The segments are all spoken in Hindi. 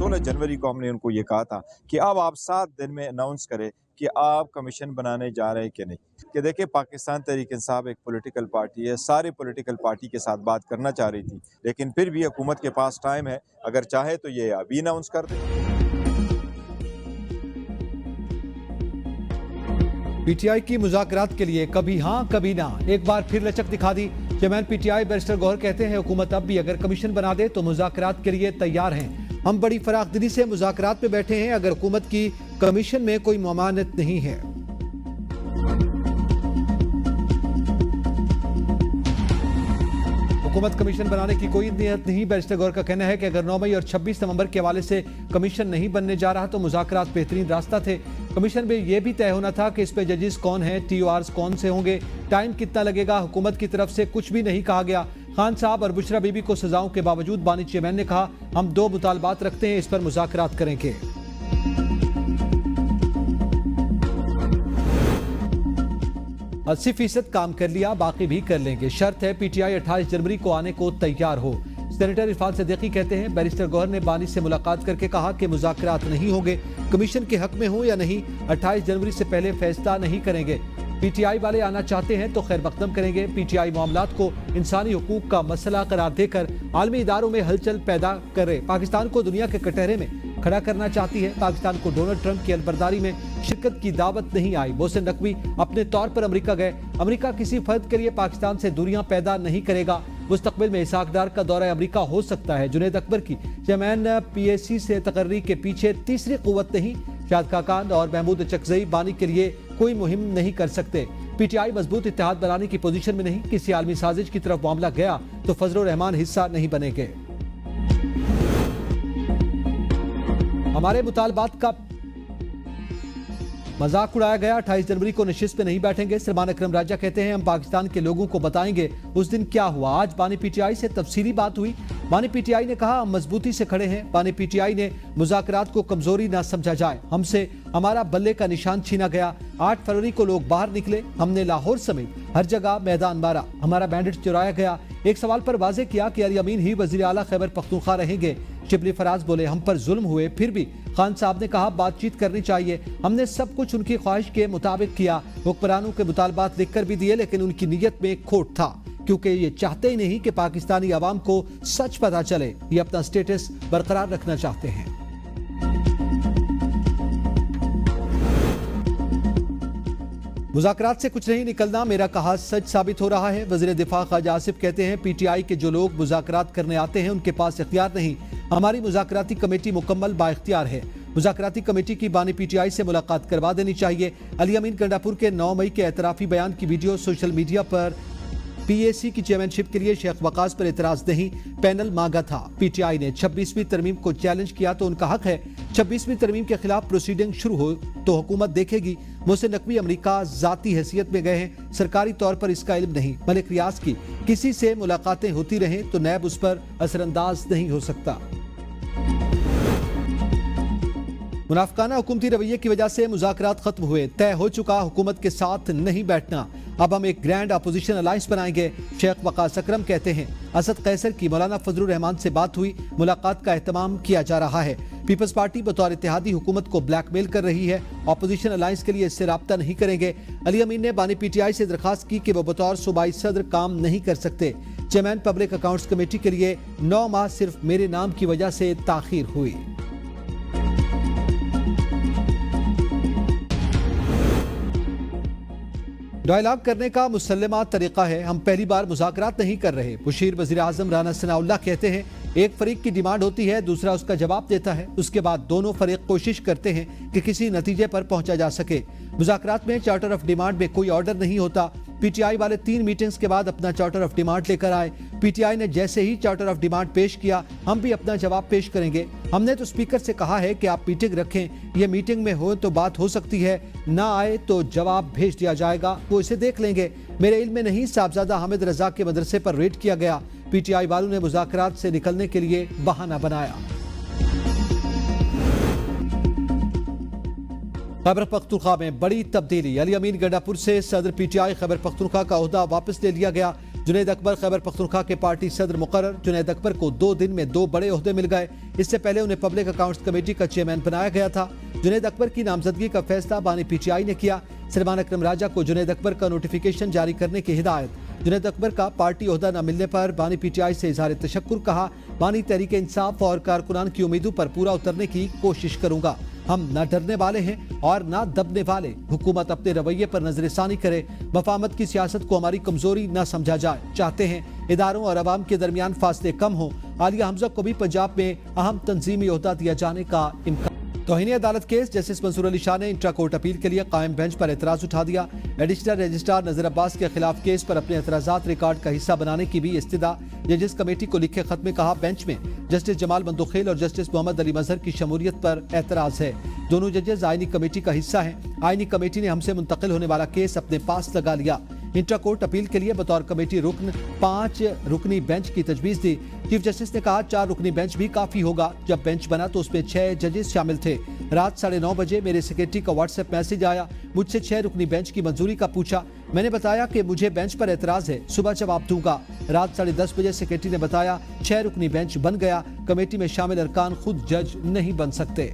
16 जनवरी को हमने उनको ये कहा था कि अब आप 7 दिन में अनाउंस करें कि आप कमीशन बनाने जा रहे हैं कि नहीं। कि देखिए, पाकिस्तान तहरीक इंसाफ एक पॉलिटिकल पार्टी है, सारे पॉलिटिकल पार्टी के साथ बात करना चाह रही थी, लेकिन फिर भी हुकूमत के पास टाइम है, अगर चाहे तो ये अभी अनाउंस कर दे। पीटीआई की मुज़ाकरात के लिए कभी हाँ कभी ना, एक बार फिर लचक दिखा दी। चेयरमैन पीटीआई बैरिस्टर गौहर कहते हैं हुकूमत अब भी अगर कमीशन बना दे तो मुज़ाकरात के लिए तैयार हैं। हम बड़ी फराखदिली से मुज़ाकरात में बैठे हैं, अगर हुकूमत की कमीशन में कोई ममानत नहीं है। हुकूमत कमीशन बनाने की कोई नीयत नहीं। बैरिस्टर गौहर का कहना है कि अगर 9 मई और 26 नवंबर के हवाले से कमीशन नहीं बनने जा रहा तो मुज़ाकरात बेहतरीन रास्ता थे। कमीशन में यह भी तय होना था कि इस पे जजेस कौन है, TORs कौन से होंगे, टाइम कितना लगेगा। हुकूमत की तरफ से कुछ भी नहीं कहा गया। खान साहब और बुशरा बीबी को सजाओं के बावजूद बानी चेयरमैन ने कहा हम 2 मुतालबात रखते हैं, इस पर मुज़ाकरात करेंगे। 80% काम कर लिया, बाकी भी कर लेंगे। शर्त है पीटीआई 28 जनवरी को आने को तैयार हो। सेनेटर इरफान सिद्दीकी कहते हैं बैरिस्टर गौहर ने बानी से मुलाकात करके कहा कि मुज़ाकरात नहीं होंगे, कमीशन के हक में हो या नहीं 28 जनवरी से पहले फैसला नहीं करेंगे। पीटीआई वाले आना चाहते हैं तो खैर मकदम करेंगे। पीटीआई मामलात को इंसानी हुकूक का मसला करार देकर आलमी इदारों में हलचल पैदा करे। पाकिस्तान को दुनिया के कटहरे में खड़ा करना चाहती है। पाकिस्तान को डोनाल्ड ट्रंप की अलबरदारी में शिरकत की दावत नहीं आई। मोहसिन नकवी अपने तौर पर अमेरिका गए। अमेरिका किसी फर्द के लिए पाकिस्तान से दूरियां पैदा नहीं करेगा। मुस्तकबिल में इसहाक डार का दौरा अमेरिका हो सकता है। जुनैद अकबर की चेयरमैन PAC से तकर्री के पीछे तीसरी कुव्वत नहीं। शाद खाकान और महमूद चकजई बानी के लिए कोई मुहिम नहीं कर सकते। पीटीआई मजबूत इत्तेहाद बनाने की पोजीशन में नहीं। किसी आलमी साजिश की तरफ मामला गया तो फजल रहमान हिस्सा नहीं बनेंगे। हमारे मुतालबात का मजाक उड़ाया गया। 28 जनवरी को नशिस्त पे नहीं बैठेंगे। सलमान अकरम राजा कहते हैं हम पाकिस्तान के लोगों को बताएंगे उस दिन क्या हुआ। आज बानी पीटीआई से तफसीली बात हुई। बानी पीटीआई ने कहा हम मजबूती से खड़े हैं। बानी पीटीआई ने मुज़ाकरात को कमजोरी ना समझा जाए। हमसे हमारा बल्ले का निशान छीना गया। 8 फरवरी को लोग बाहर निकले, हमने लाहौर समेत हर जगह मैदान मारा, हमारा बैंडेड चुराया गया। एक सवाल पर वाजे किया कि अली अमीन ही वजीर आला खैबर पख्तूनख्वा रहेंगे। शिबली फराज बोले हम पर जुल्म हुए, फिर भी खान साहब ने कहा बातचीत करनी चाहिए। हमने सब कुछ उनकी ख्वाहिश के मुताबिक किया। हुक्मरानों के मुतालबात लिखकर भी दिए, लेकिन उनकी नीयत में खोट था, क्योंकि ये चाहते ही नहीं कि पाकिस्तानी अवाम को सच पता चले। ये अपना स्टेटस बरकरार रखना चाहते हैं। मुज़ाकरात से कुछ नहीं निकलना मेरा कहा सच साबित हो रहा है। वज़ीर दिफा ख्वाजा आसिफ कहते हैं पीटीआई के जो लोग मुज़ाकरात करने आते हैं उनके पास इख्तियार नहीं। हमारी मुज़ाकराती कमेटी मुकम्मल बाइख्तियार है। मुज़ाकराती कमेटी की बानी पीटीआई से मुलाकात करवा देनी चाहिए। अली अमीन गंडापुर के 9 मई के एतराफ़ी बयान की वीडियो सोशल मीडिया पर। PAC की चेयरमैनशिप के लिए शेख वकास पर एतराज़ नहीं, पैनल मांगा था। पीटीआई ने 26वीं तरमीम को चैलेंज किया तो उनका हक है। 26वीं तरमीम के खिलाफ प्रोसीडिंग शुरू हो तो हुकूमत देखेगी। मोहसिन नकवी अमेरिका जाती हैसियत में गए हैं, सरकारी तौर पर इसका इल्म नहीं। मलिक रियाज की किसी से मुलाकातें होती रहें तो नैब उस पर असरअंदाज नहीं हो सकता। मुनाफिकाना हुकूमती रवैये की वजह से मुज़ाकरात खत्म हुए, तय हो चुका हुकूमत के साथ नहीं बैठना। अब हम एक ग्रैंड अपोजिशन अलायंस बनाएंगे। शेख वकास अकरम कहते हैं असद कैसर की मौलाना फजलुर रहमान से बात हुई, मुलाकात का एहतमाम किया जा रहा है। पीपल्स पार्टी बतौर इत्तेहादी हुकूमत को ब्लैकमेल कर रही है। अपोजिशन अलायंस के लिए इससे राब्ता नहीं करेंगे। अली अमीन ने बानी पीटीआई से दरखास्त की कि वो बतौर सूबाई सदर काम नहीं कर सकते। चेयरमैन पब्लिक अकाउंट्स कमेटी के लिए 9 माह सिर्फ मेरे नाम की वजह से ताखीर हुई। डायलॉग करने का मुसल्लमा तरीका है, हम पहली बार मुज़ाकरात नहीं कर रहे। मुशीर वज़ीर आज़म राना सनाउल्लाह कहते हैं एक फरीक की डिमांड होती है, दूसरा उसका जवाब देता है, उसके बाद दोनों फरीक कोशिश करते हैं कि किसी नतीजे पर पहुंचा जा सके। मुज़ाकरात में चार्टर ऑफ डिमांड में कोई ऑर्डर नहीं होता। पीटीआई वाले 3 मीटिंग्स के बाद अपना चार्टर ऑफ डिमांड लेकर आए। पीटीआई ने जैसे ही चार्टर ऑफ डिमांड पेश किया हम भी अपना जवाब पेश करेंगे। हमने तो स्पीकर से कहा है कि आप मीटिंग रखें, ये मीटिंग में हो तो बात हो सकती है, ना आए तो जवाब भेज दिया जाएगा, वो इसे देख लेंगे। मेरे इल्म में नहीं साहबजादा हामिद रजा के मदरसे पर रेड किया गया। पीटीआई वालों ने मुज़ाकरात से निकलने के लिए बहाना बनाया। खैबर पख्तूनख्वा में बड़ी तब्दीली, अली अमीन गंडापुर से सदर पीटीआई खैबर पख्तूनख्वा का ओहदा वापस ले लिया गया। जुनैद अकबर खैबर पख्तूनख्वा के पार्टी सदर मुकर्रर। जुनैद अकबर को 2 दिन में 2 बड़े ओहदे मिल गए। इससे पहले उन्हें पब्लिक अकाउंट्स कमेटी का चेयरमैन बनाया गया था। जुनैद अकबर की नामजदगी का फैसला बानी पीटीआई ने किया। सलमान अकरम राजा को जुनैद अकबर का नोटिफिकेशन जारी करने की हिदायत। जुनैद अकबर का पार्टी ओहदा न मिलने पर बानी पीटीआई से इजहार तशक्कुर। कहा, बानी तहरीक इंसाफ और कारकुनान की उम्मीदों पर पूरा उतरने की कोशिश करूंगा। हम न डरने वाले हैं और न दबने वाले। हुकूमत अपने रवैये पर नजरसानी करे। मफाहमत की सियासत को हमारी कमजोरी न समझा जाए। चाहते हैं इदारों और अवाम के दरमियान फासले कम हो। आलिया हमजा को भी पंजाब में अहम तंजीमी ओहदा दिया जाने का इम्कान। तौहीन अदालत केस। जस्टिस मंसूर अली शाह ने इंट्रा कोर्ट अपील के लिए कायम बेंच पर एतराज उठा दिया। एडिशनल रजिस्ट्रार नजर अब्बास के खिलाफ केस पर अपने एतराजात रिकॉर्ड का हिस्सा बनाने की भी इस्तिदा। जजेस कमेटी को लिखे खत में कहा, बेंच में जस्टिस जमाल मंदुखेल और जस्टिस मोहम्मद अली मजहर की शमूलियत पर एतराज है। दोनों जजेस आईनी कमेटी का हिस्सा हैं। आईनी कमेटी ने हमसे मुंतकिल होने वाला केस अपने पास लगा लिया। इंट्रा कोर्ट अपील के लिए बतौर कमेटी रुकन 5 रुकनी बेंच की तजवीज दी। चीफ जस्टिस ने कहा, 4 रुकनी बेंच भी काफी होगा। जब बेंच बना तो उसमें 6 जजेस शामिल थे। रात 9:30 बजे मेरे सेक्रेटरी का व्हाट्सएप मैसेज आया। मुझसे 6 रुकनी बेंच की मंजूरी का पूछा। मैंने बताया कि मुझे बेंच पर एतराज है, सुबह जवाब दूंगा। रात 10:30 बजे सेक्रेटरी ने बताया 6 रुकनी बेंच बन गया। कमेटी में शामिल अरकान खुद जज नहीं बन सकते।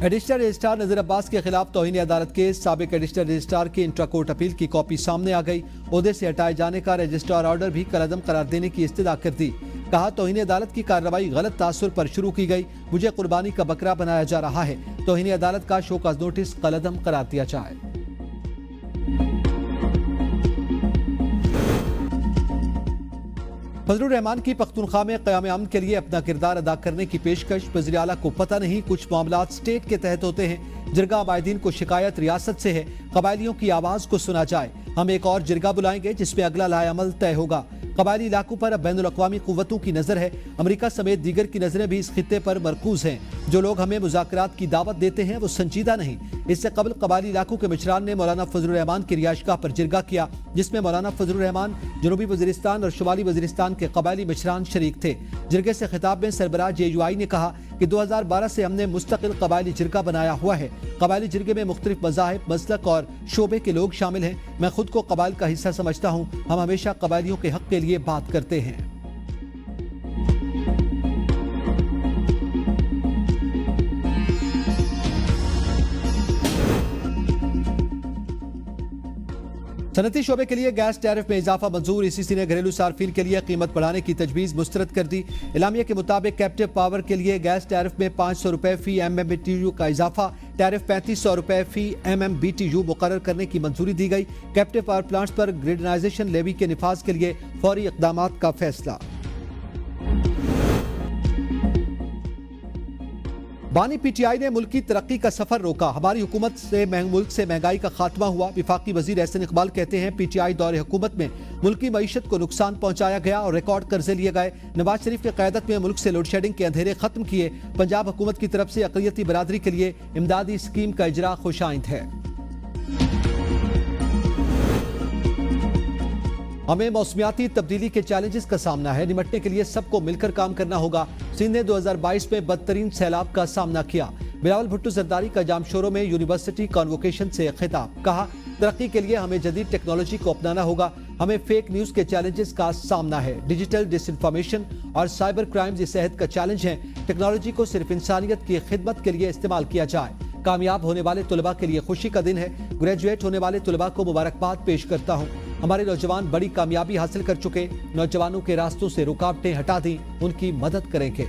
एडिशनल रजिस्ट्रार नजर अब्बास के खिलाफ तौहीन अदालत केस। साबिक एडिशनल रजिस्ट्रार की इंट्रा कोर्ट अपील की कॉपी सामने आ गई। ओहदे से हटाए जाने का रजिस्ट्रार ऑर्डर भी कलअदम करार देने की इस्तदा कर दी। कहा, तौहीन अदालत की कार्रवाई गलत तासुर पर शुरू की गई। मुझे कुर्बानी का बकरा बनाया जा रहा है। तौहीन अदालत का शोकाज नोटिस कलअदम करार दिया जाए। फजलुर रहमान की पख्तूनख्वा में क़याम अमन के लिए अपना किरदार अदा करने की पेशकश। वज़ीर आला को पता नहीं कुछ मामलात स्टेट के तहत होते हैं। जिरगा आबादीन को शिकायत रियासत से है। कबायलियों की आवाज को सुना जाए। हम एक और जिरगा बुलाएंगे जिसमें अगला लाएअमल तय होगा। कबायली इलाकों पर अब बैनुल अक़वामी कुव्वतों की नजर है। अमेरिका समेत दीगर की नजरें भी इस खित्ते पर मरकूज हैं। जो लोग हमें मुज़ाकरात की दावत देते हैं वो संजीदा नहीं। इससे कबल कबायली इलाकों के मिशरान ने मौलाना फजलुर रहमान की रिहाइशगाह पर जिरगा किया, जिसमें मौलाना फजलुर रहमान, जनूबी वज़ीरिस्तान और शुमाली वज़ीरिस्तान के कबायली मिशरान शरीक थे। जिरगे से खिताब में सरबराह JUI ने कहा कि 2012 से हमने मुस्तकिल कबायली जिरगा बनाया हुआ है। कबायली जिरगे में मुख्तलिफ मज़ाहिब, मसलक और शोबे के लोग शामिल हैं। मैं खुद को कबाइल का हिस्सा समझता हूँ। हम हमेशा कबायलियों के हक के लिए बात करते हैं। सनती शोबे के लिए गैस टैरिफ में इजाफा मंजूर। ICC ने घरेलू सार्फिन के लिए कीमत बढ़ाने की तजवीज़ मुस्तरद कर दी। इलामिया के मुताबिक कैप्टिव पावर के लिए गैस टैरिफ में 500 रुपए फी MMBTU का इजाफा। टैरिफ 3500 रुपए फी MMBTU मुकर्रर करने की मंजूरी दी गई। कैप्टिव पावर प्लांट्स पर ग्रिडनाइजेशन लेवी के निफाज के लिए फौरी इक़दामात का फैसला। बानी PTI ने मुल्क की तरक्की का सफर रोका। हमारी हुकूमत से मुल्क से महंगाई का खात्मा हुआ। विफाकी वजीर एहसन इकबाल कहते हैं, PTI दौरे हुकूमत में मुल्क की मईशत को नुकसान पहुंचाया गया और रिकॉर्ड कर्जे लिए गए। नवाज शरीफ की क़यादत में मुल्क से लोड शेडिंग के अंधेरे खत्म किए। पंजाब हुकूमत की तरफ से अक़लियती बरादरी के लिए इमदादी स्कीम का इजरा खुशाइंद है। हमें मौसमियाती तब्दीली के चैलेंजेस का सामना है। निपटने के लिए सबको मिलकर काम करना होगा। सिंध ने 2022 में बदतरीन सैलाब का सामना किया। बिलावल भुट्टो जरदारी का जामशोरों में यूनिवर्सिटी कॉन्वोकेशन से खिताब। कहा, तरक्की के लिए हमें जदीद टेक्नोलॉजी को अपनाना होगा। हमें फेक न्यूज के चैलेंजेस का सामना है। डिजिटल डिसइंफॉर्मेशन और साइबर क्राइम्स इस सेहत का चैलेंज है। टेक्नोलॉजी को सिर्फ इंसानियत की खिदमत के लिए इस्तेमाल किया जाए। कामयाब होने वाले तुलबा के लिए खुशी का दिन है। ग्रेजुएट होने वाले तुलबा को मुबारकबाद पेश करता हूँ। हमारे नौजवान बड़ी कामयाबी हासिल कर चुके। नौजवानों के रास्तों से रुकावटें हटा दी, उनकी मदद करेंगे।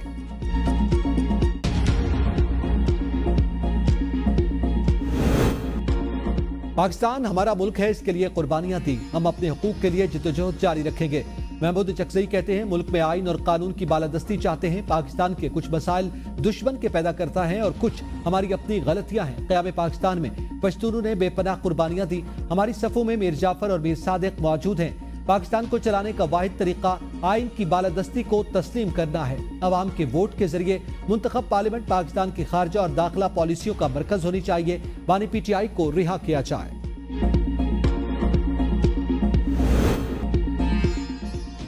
पाकिस्तान हमारा मुल्क है, इसके लिए कुर्बानियां दी। हम अपने हुकूक के लिए जिद्दोजहद जारी रखेंगे। महमूद चकजई कहते हैं, मुल्क में आइन और कानून की बालादस्ती चाहते हैं। पाकिस्तान के कुछ मसाइल दुश्मन के पैदा करता है और कुछ हमारी अपनी गलतियां हैं। क़याम पाकिस्तान में पश्तूनों ने बेपनाह कुर्बानियां दी। हमारी सफ़ों में मीर जाफर और मीर सादिक मौजूद हैं। पाकिस्तान को चलाने का वाहिद तरीका आइन की बालादस्ती को तस्लीम करना है। अवाम के वोट के जरिए मुंतखब पार्लियामेंट पाकिस्तान की खारजा और दाखिला पॉलिसियों का मरकज होनी चाहिए। बानी PTI को रिहा किया जाए।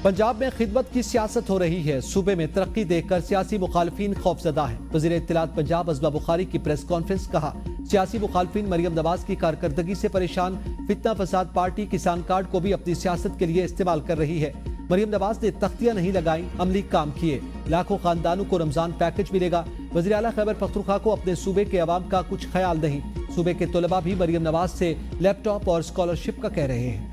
पंजाब में खिदमत की सियासत हो रही है। सूबे में तरक्की देखकर सियासी मुखालफिन खौफजदा है। वज़ीर इत्तलात पंजाब अज़मा बुखारी की प्रेस कॉन्फ्रेंस। कहा, सियासी मुखालफिन मरियम नवाज की कारकर्दगी से परेशान। फितना फसाद पार्टी किसान कार्ड को भी अपनी सियासत के लिए इस्तेमाल कर रही है। मरियम नवाज ने तख्तियां नहीं लगाई, अमली काम किए। लाखों खानदानों को रमजान पैकेज मिलेगा। वज़ीर आला खैबर पख्तूनख्वा को अपने सूबे के अवाम का कुछ ख्याल नहीं। सूबे के तलबा भी मरियम नवाज से लैपटॉप और स्कॉलरशिप का कह रहे हैं।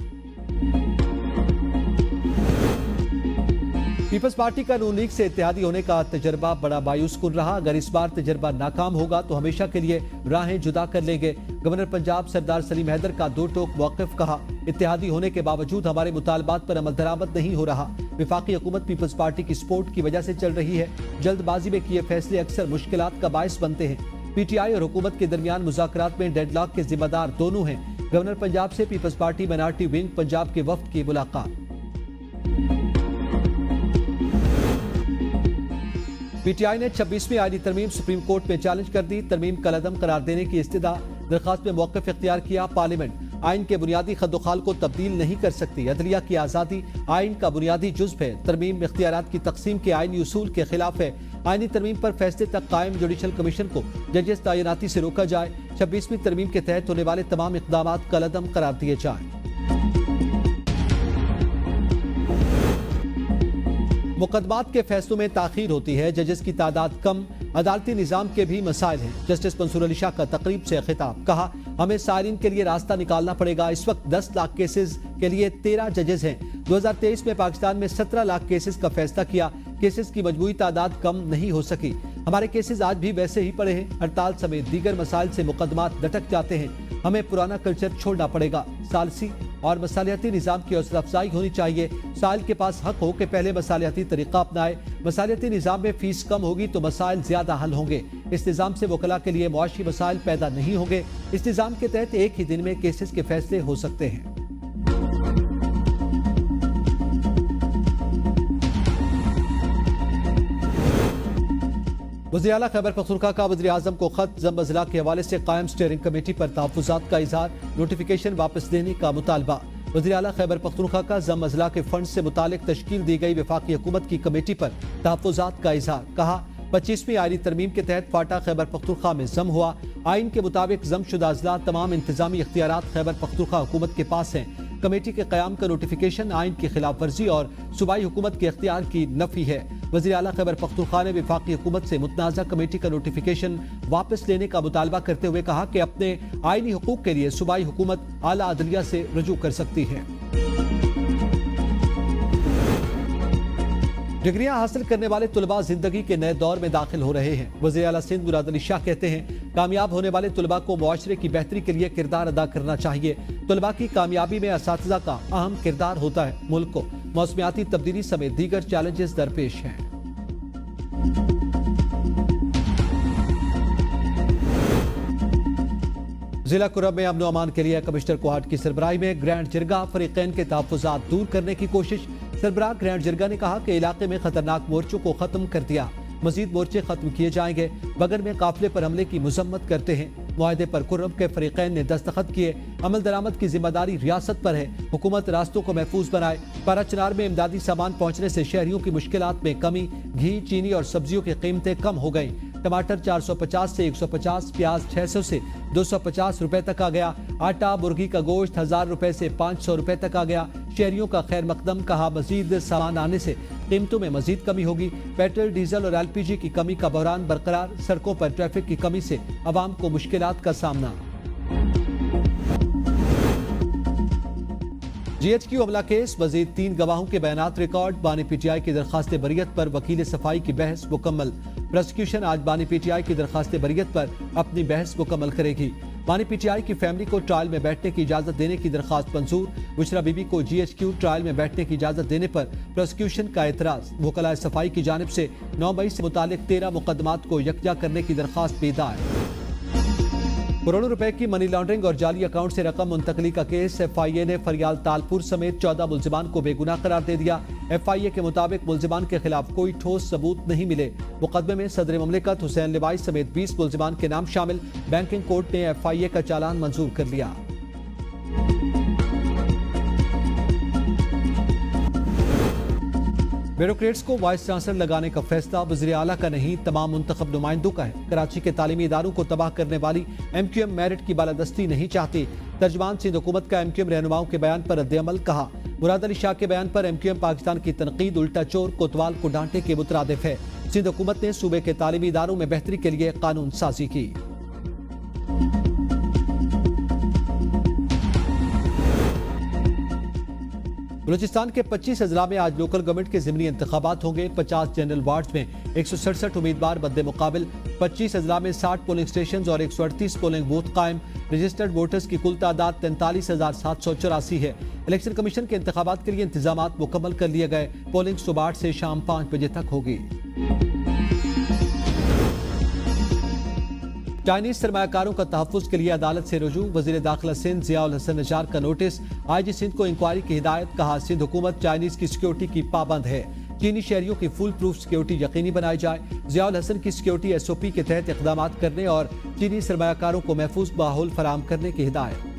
पीपल्स पार्टी का नून लीग से इत्तेहादी होने का तजर्बा बड़ा मायूस कुन रहा। अगर इस बार तजर्बा नाकाम होगा तो हमेशा के लिए राहें जुदा कर लेंगे। गवर्नर पंजाब सरदार सलीम हैदर का दो टोक मौक़िफ़ कहा। इत्तेहादी होने के बावजूद हमारे मुतालबात पर अमल दरामद नहीं हो रहा। विफाकी हुकूमत पीपल्स पार्टी की सपोर्ट की वजह से चल रही है। जल्दबाजी में किए फैसले अक्सर मुश्किलात का बायस बनते हैं। पीटीआई और हुकूमत के दरमियान मुज़ाकरात में डेडलॉक के जिम्मेदार दोनों हैं। गवर्नर पंजाब से Peoples Party minority wing Punjab के वफ्द की मुलाकात। पीटीआई ने 26वीं आईनी तरमीम सुप्रीम कोर्ट में चैलेंज कर दी। तरमीम कलअदम करार देने की इस्तदा। दरखास्त में मौक़िफ़ इख्तियार किया। पार्लियामेंट आइन के बुनियादी खद्दोखाल को तब्दील नहीं कर सकती। अदलिया की आज़ादी आइन का बुनियादी जुज़्व है। तरमीम इख्तियारात की तकसीम के आइनी उसूल के खिलाफ है। आइनी तरमीम पर फैसले तक कायम जुडिशल कमीशन को जजेस तैनाती से रोका जाए। 26वीं तरमीम के तहत होने वाले तमाम इक़दाम कलअदम करार दिए जाए। मुकदमात के फैसलों में ताखीर होती है। जजेस की तादाद कम। अदालती निज़ाम के भी मसाइल हैं। जस्टिस मंसूर अली शाह का तकरीब से खिताब। कहा, हमें सारीन के लिए रास्ता निकालना पड़ेगा। इस वक्त 10 लाख केसेस के लिए 13 जजेस हैं। 2023 में पाकिस्तान में 17 लाख केसेस का फैसला किया। केसेस की मजमूई तादाद कम नहीं हो सकी। हमारे केसेस आज भी वैसे ही पड़े हैं। हड़ताल समेत दीगर मसाइल से मुकदमात लटक जाते हैं। हमें पुराना कल्चर छोड़ना पड़ेगा। सालसी और मसालियाती निज़ाम की हौसला अफजाई होनी चाहिए। साइल के पास हक हो कि पहले मसालियाती तरीका अपनाए। मसालियाती निज़ाम में फीस कम होगी तो मसाइल ज्यादा हल होंगे। इस निज़ाम से वकला के लिए मुआशी मसाइल पैदा नहीं होंगे। इस निज़ाम के तहत एक ही दिन में केसेस के फैसले हो सकते हैं। वज़ीर आला खैबर पख्तूनख्वा का वज़ीर आज़म को खत। ज़म अज़ला के हवाले से कायम स्टीयरिंग कमेटी पर तहफ़्फ़ुज़ात का इज़हार। नोटिफिकेशन वापस लेने का मुतालबा। वज़ीर आला खैबर पख्तूनख्वा का ज़म अज़ला के फंड से मुतालिक तश्कील दी गई वफाकी हुकूमत की कमेटी पर तहफ़्फ़ुज़ात का इज़हार। कहा, 25वीं आईनी तरमीम के तहत फाटा खैबर पख्तूनख्वा में ज़म हुआ। आइन के मुताबिक ज़म शुदा अज़ला तमाम इंतजामी इख्तियारात खैबर पख्तूनख्वा हुकूमत के पास हैं। कमेटी के क़याम का नोटिफिकेशन आइन की खिलाफ वर्जी और सूबाई हुकूमत के इख्तियार की नफी है। वज़ीर आला खैबर पख्तूनख्वा ने वफाकी हुकूमत से मुतनाज़ा कमेटी का नोटिफिकेशन वापस लेने का मुतालबा करते हुए कहा कि अपने आइनी हुकूक के लिए सूबाई हुकूमत आला अदलिया से रजू कर सकती है। डिग्रियां हासिल करने वाले तुलबा जिंदगी के नए दौर में दाखिल हो रहे हैं। वज़ीर आला सिंध मुराद अली शाह कहते हैं, कामयाब होने वाले तुलबा को मुआशरे की बेहतरी के लिए किरदार अदा करना चाहिए। तुलबा की कामयाबी में असातिज़ा का अहम किरदार होता है। मुल्क को मौसमियाती तब्दीली समेत दीगर चैलेंजेस दरपेश हैं। जिला कुरब में अमन अमान के लिए कमिश्नर कोहाट की सरबराही में ग्रैंड जिरगा फरीकैन के तहफ़्फ़ुज़ात दूर करने की कोशिश। सरबराह ग्रैंड जिरगा ने कहा कि इलाके में खतरनाक मोर्चों को खत्म कर दिया। मजीद मोर्चे खत्म किए जाएंगे। बगल में काफिले पर हमले की मजम्मत करते हैं। मुआहदे पर कुर्रब के फरीकैन ने दस्तखत किए। अमल दरामद की जिम्मेदारी रियासत पर है। हुकूमत रास्तों को महफूज बनाए। पारा चिनार में इमदादी सामान पहुंचने से शहरियों की मुश्किलात में कमी। घी, चीनी और सब्जियों की कीमतें कम हो गई। टमाटर 450 से 150, प्याज 600 से 250 रुपए तक आ गया। आटा, मुर्गी का गोश्त 1000 रुपए से 500 रुपए तक आ गया। शहरियों का खैर मकदम। कहा, मजीद सामान आने से कीमतों में मजीद कमी होगी। पेट्रोल, डीजल और LPG की कमी का बहरान बरकरार। सड़कों पर ट्रैफिक की कमी से अवाम को मुश्किलात का सामना। GHQ हमला केस, मजीद 3 गवाहों के बयानात रिकॉर्ड। बानी PTI की दरखास्त बरियत पर वकील सफाई की बहस मुकम्मल। प्रोसिक्यूशन आज बानी PTI की दरखास्त बरियत पर अपनी बहस मुकम्मल करेगी। बानी PTI की फैमिली को ट्रायल में बैठने की इजाजत देने की दरखास्त मंजूर। बुशरा बीबी को GHQ ट्रायल में बैठने की इजाजत देने पर प्रोसिक्यूशन का एतराज। वकला सफाई की जानिब से 9 मई से मुतालिक 13 मुकदमात को यकजा करने की दरखास्त भी दायर। करोड़ों रुपए की मनी लॉन्ड्रिंग और जाली अकाउंट से रकम मुंतकली का केस। FIA ने फरियाल तालपुर समेत 14 मुल्जिमान को बेगुनाह करार दे दिया। FIA के मुताबिक मुल्जिमान के खिलाफ कोई ठोस सबूत नहीं मिले। मुकदमे में सदर मुमलिकत हुसैन लिवाई समेत 20 मुल्जिमान के नाम शामिल। बैंकिंग कोर्ट ने FIA का चालान मंजूर कर लिया। ब्यूरोक्रेट्स को वाइस चांसलर लगाने का फैसला वज़ीर आला का नहीं, तमाम मुंतखब नुमाइंदों का है। कराची के तालीमी इदारों को तबाह करने वाली MQM मेरिट की बालादस्ती नहीं चाहती। तर्जमान सिंध हुकूमत का MQM रहनुमाओं के बयान पर रद्द-ए-अमल। कहा, मुराद अली शाह के बयान पर MQM पाकिस्तान की तनकीद उल्टा चोर कोतवाल को डांटे के मुतरादिफ है। सिंध हुकूमत ने सूबे के तालीमी इदारों में बेहतरी के लिए कानून साजी की। बलूचिस्तान के 25 अजला में आज लोकल गवर्नमेंट के ज़िमनी इंतखाबात होंगे। 50 जनरल वार्ड्स में 167 उम्मीदवार बद्दे मुकाबिल। 25 अजला में 60 पोलिंग स्टेशन और 138 पोलिंग बूथ कायम। रजिस्टर्ड वोटर्स की कुल तादाद 43,784 है। इलेक्शन कमीशन के इंतखाबात के लिए इंतजामात मुकम्मल कर लिए गए। पोलिंग सुबह 8 से शाम 5 बजे तक होगी। चाइनीज सरमायाकारों का तहफ़्फ़ुज़ के लिए अदालत से रुजू। वज़ीर दाखिला सिंध ज़ियाउल हसन निजार का नोटिस। IG सिंध को इंक्वायरी की हिदायत। कहा, सिंध हुकूमत चाइनीज की सिक्योरिटी की पाबंद है। चीनी शहरियों की फुल प्रूफ सिक्योरिटी यकीनी बनाई जाए। ज़ियाउल हसन की सिक्योरिटी SOP के तहत इक़दामात करने और चीनी सरमायाकारों को महफूज माहौल फराहम करने की हिदायत।